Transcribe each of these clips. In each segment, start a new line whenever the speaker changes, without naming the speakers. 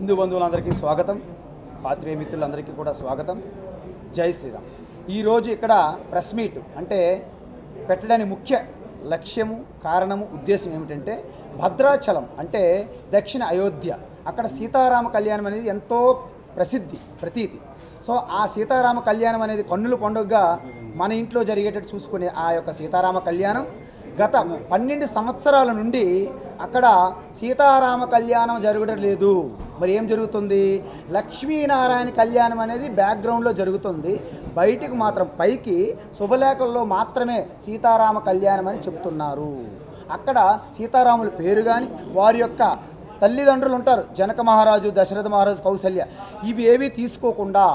హిందూ బంధువులందరికీ స్వాగతం, పాత్రికేయ మిత్రులందరికీ కూడా స్వాగతం. జై శ్రీరామ్. ఈరోజు ఇక్కడ ప్రెస్ మీట్ అంటే పెట్టడానికి ముఖ్య లక్ష్యము, కారణము, ఉద్దేశం ఏమిటంటే భద్రాచలం అంటే దక్షిణ అయోధ్య, అక్కడ సీతారామ కళ్యాణం అనేది ఎంతో ప్రతీతి. సో ఆ సీతారామ కళ్యాణం అనేది కన్నుల పండుగగా మన ఇంట్లో జరిగేటట్టు చూసుకునే ఆ యొక్క సీతారామ కళ్యాణం గత 12 సంవత్సరాల నుండి అక్కడ సీతారామ కళ్యాణం జరగడం లేదు. మరి ఏం జరుగుతుంది? లక్ష్మీనారాయణ కళ్యాణం అనేది బ్యాక్గ్రౌండ్లో జరుగుతుంది. బయటికి మాత్రం పైకి శుభలేఖల్లో మాత్రమే సీతారామ కళ్యాణం అని చెప్తున్నారు. అక్కడ సీతారాముల పేరు కానీ వారి యొక్క తల్లిదండ్రులు ఉంటారు, జనక మహారాజు, దశరథ మహారాజు, కౌసల్య, ఇవి ఏవి తీసుకోకుండా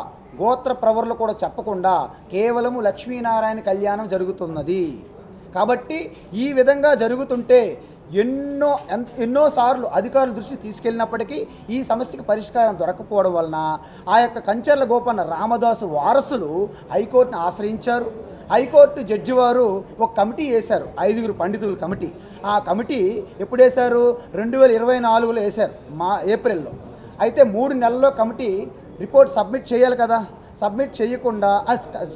గోత్ర ప్రవరులు కూడా చెప్పకుండా కేవలము లక్ష్మీనారాయణ కళ్యాణం జరుగుతున్నది. కాబట్టి ఈ విధంగా జరుగుతుంటే ఎన్నోసార్లు అధికారుల దృష్టి తీసుకెళ్ళినప్పటికీ ఈ సమస్యకు పరిష్కారం దొరకపోవడం వలన ఆ యొక్క కంచర్ల గోపన్న రామదాసు వారసులు హైకోర్టును ఆశ్రయించారు. హైకోర్టు జడ్జి వారు ఒక కమిటీ వేశారు, 5 పండితుల కమిటీ. ఆ కమిటీ ఎప్పుడు వేశారు? 2024లో వేశారు, ఏప్రిల్లో. అయితే 3 నెలల్లో కమిటీ రిపోర్ట్ సబ్మిట్ చేయాలి కదా, సబ్మిట్ చేయకుండా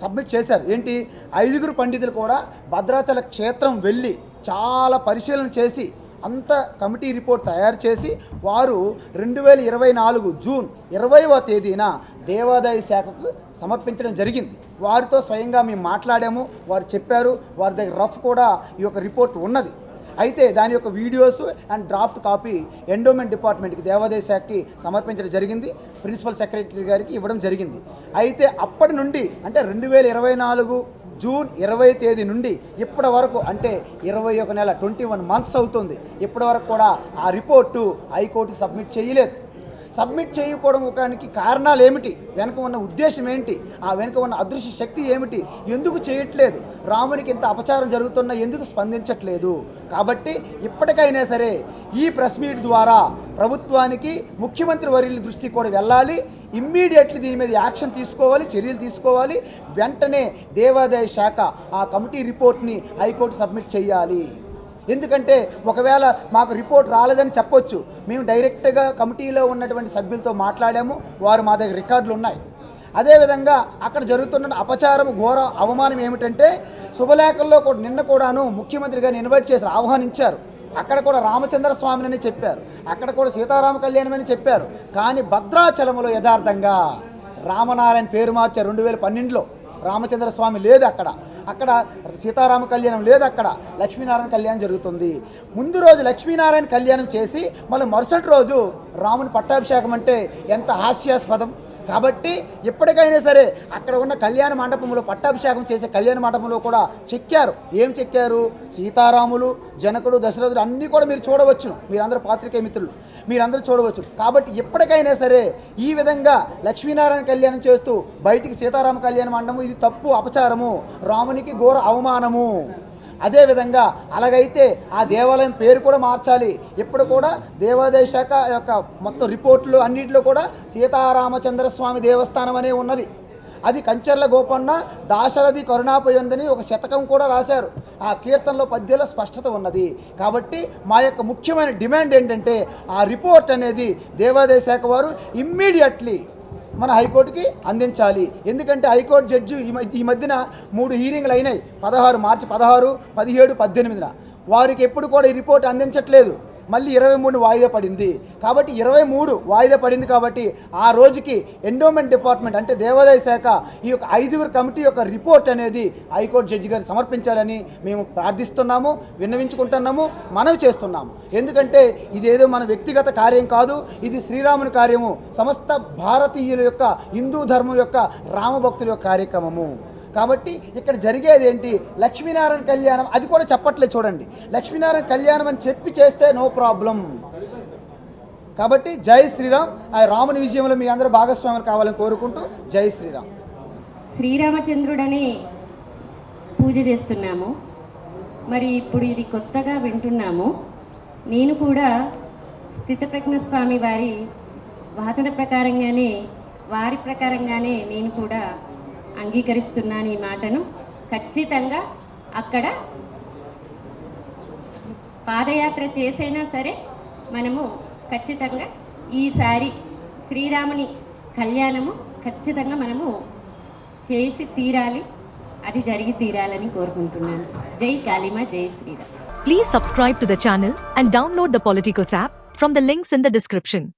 సబ్మిట్ చేశారు. ఏంటి? 5 పండితులు కూడా భద్రాచల క్షేత్రం వెళ్ళి చాలా పరిశీలన చేసి అంత కమిటీ రిపోర్ట్ తయారు చేసి వారు 2024 జూన్ 20వ తేదీన దేవాదాయ శాఖకు సమర్పించడం జరిగింది. వారితో స్వయంగా మేము మాట్లాడాము, వారు చెప్పారు, వారి దగ్గర రఫ్ కూడా ఈ యొక్క రిపోర్ట్ ఉన్నది. అయితే దాని యొక్క videos and draft copy endowment డిపార్ట్మెంట్కి, దేవాదాయ శాఖకి సమర్పించడం జరిగింది. ప్రిన్సిపల్ సెక్రటరీ గారికి ఇవ్వడం జరిగింది. అయితే అప్పటి నుండి అంటే 2024 జూన్ 20 తేదీ నుండి ఇప్పటి వరకు అంటే 21 నెల 21 మంత్స్ అవుతుంది. ఇప్పటి వరకు కూడా ఆ రిపోర్టు హైకోర్టుకి సబ్మిట్ చేయలేదు. సబ్మిట్ చేయకపోవడానికి కారణాలు ఏమిటి? వెనుక ఉన్న ఉద్దేశం ఏంటి? ఆ వెనుక ఉన్న అదృశ్య శక్తి ఏమిటి? ఎందుకు చేయట్లేదు? రామునికి ఇంత అపచారం జరుగుతున్నా ఎందుకు స్పందించట్లేదు? కాబట్టి ఇప్పటికైనా సరే ఈ ప్రెస్ మీట్ ద్వారా ప్రభుత్వానికి, ముఖ్యమంత్రి వర్యుల దృష్టికి కూడా వెళ్ళాలి. ఇమ్మీడియట్లీ దీని మీద యాక్షన్ తీసుకోవాలి, చర్యలు తీసుకోవాలి. వెంటనే దేవాదాయ శాఖ ఆ కమిటీ రిపోర్ట్ని హైకోర్టు సబ్మిట్ చేయాలి. ఎందుకంటే ఒకవేళ మాకు రిపోర్ట్ రాలేదని చెప్పొచ్చు, మేము డైరెక్ట్గా కమిటీలో ఉన్నటువంటి సభ్యులతో మాట్లాడాము, వారు మా దగ్గర రికార్డులు ఉన్నాయి. అదేవిధంగా అక్కడ జరుగుతున్న అపచారం, ఘోర అవమానం ఏమిటంటే శుభలేఖల్లో కూడా నిన్న కూడాను ముఖ్యమంత్రి గారిని ఇన్వైట్ చేసి ఆహ్వానించారు. అక్కడ కూడా రామచంద్ర స్వామిని చెప్పారు, అక్కడ కూడా సీతారామ కళ్యాణం అని చెప్పారు. కానీ భద్రాచలంలో యథార్థంగా రామనారాయణ పేరు మార్చారు. 2012లో రామచంద్ర స్వామి లేదు అక్కడ సీతారామ కళ్యాణం లేదు, అక్కడ లక్ష్మీనారాయణ కళ్యాణం జరుగుతుంది. ముందు రోజు లక్ష్మీనారాయణ కళ్యాణం చేసి మళ్ళీ మరుసటి రోజు రాముని పట్టాభిషేకం అంటే ఎంత హాస్యాస్పదం. కాబట్టి ఎప్పటికైనా సరే అక్కడ ఉన్న కళ్యాణ మండపంలో, పట్టాభిషేకం చేసే కళ్యాణ మండపంలో కూడా చెక్కారు. ఏం చెక్కారు? సీతారాములు, జనకుడు, దశరథుడు అన్నీ కూడా మీరు చూడవచ్చు. మీరందరూ పాత్రికేయ మిత్రులు, మీరందరూ చూడవచ్చు. కాబట్టి ఎప్పటికైనా సరే ఈ విధంగా లక్ష్మీనారాయణ కళ్యాణం చేస్తూ బయటికి సీతారామ కళ్యాణ మండపం, ఇది తప్పు, అపచారము, రామునికి ఘోర అవమానము. అదేవిధంగా అలాగైతే ఆ దేవాలయం పేరు కూడా మార్చాలి. ఇప్పుడు కూడా దేవాదాయ శాఖ యొక్క మొత్తం రిపోర్టులు అన్నింటిలో కూడా సీతారామచంద్రస్వామి దేవస్థానం అనే ఉన్నది. అది కంచర్ల గోపన్న దాశరథి కరుణాపయందని ఒక శతకం కూడా రాశారు. ఆ కీర్తనలో పద్యంలో స్పష్టత ఉన్నది. కాబట్టి మా యొక్క ముఖ్యమైన డిమాండ్ ఏంటంటే ఆ రిపోర్ట్ అనేది దేవాదాయ శాఖ వారు ఇమ్మీడియట్లీ మన హైకోర్టుకి అందించాలి. ఎందుకంటే హైకోర్టు జడ్జి ఈ మధ్యన 3 హీరింగ్లు అయినాయి. మార్చి 16, 17, 18న వారికి ఎప్పుడు కూడా ఈ రిపోర్ట్ అందించట్లేదు. మళ్ళీ 23 వాయిదా పడింది. కాబట్టి 23 వాయిదా పడింది. కాబట్టి ఆ రోజుకి ఎండోమెంట్ డిపార్ట్మెంట్ అంటే దేవాదాయ శాఖ ఈ యొక్క 5 కమిటీ యొక్క రిపోర్ట్ అనేది హైకోర్టు జడ్జి గారు సమర్పించాలని మేము ప్రార్థిస్తున్నాము, విన్నవించుకుంటున్నాము, మనవి చేస్తున్నాము. ఎందుకంటే ఇదేదో మన వ్యక్తిగత కార్యం కాదు, ఇది శ్రీరాముని కార్యము, సమస్త భారతీయుల యొక్క, హిందూ ధర్మం యొక్క, రామభక్తుల యొక్క కార్యక్రమము. కాబట్టి ఇక్కడ జరిగేది ఏంటి? లక్ష్మీనారాయణ కళ్యాణం, అది కూడా చెప్పట్లేదు. చూడండి, లక్ష్మీనారాయణ కళ్యాణం అని చెప్పి చేస్తే నో ప్రాబ్లం. కాబట్టి జై శ్రీరామ్. ఆ రాముని విజయంలో మీ అందరూ భాగస్వాములు కావాలని కోరుకుంటూ జై శ్రీరామ్.
శ్రీరామచంద్రుడని పూజ చేస్తున్నాము. మరి ఇప్పుడు ఇది కొత్తగా వింటున్నాము. నేను కూడా స్థితప్రజ్ఞ స్వామి వారి వాదన ప్రకారంగానే, వారి ప్రకారంగానే నేను కూడా అంగీకరిస్తున్నాను ఈ మాటను. ఖచ్చితంగా అక్కడ పాదయాత్ర చేసైనా సరే మనము ఖచ్చితంగా ఈసారి శ్రీరాముని కళ్యాణము ఖచ్చితంగా మనము చేసి తీరాలి, అది జరిగి తీరాలని కోరుకుంటున్నాను. జై కాళీమా, జై Sriram.
Please subscribe to the channel and download the Politicos app from the links in the description.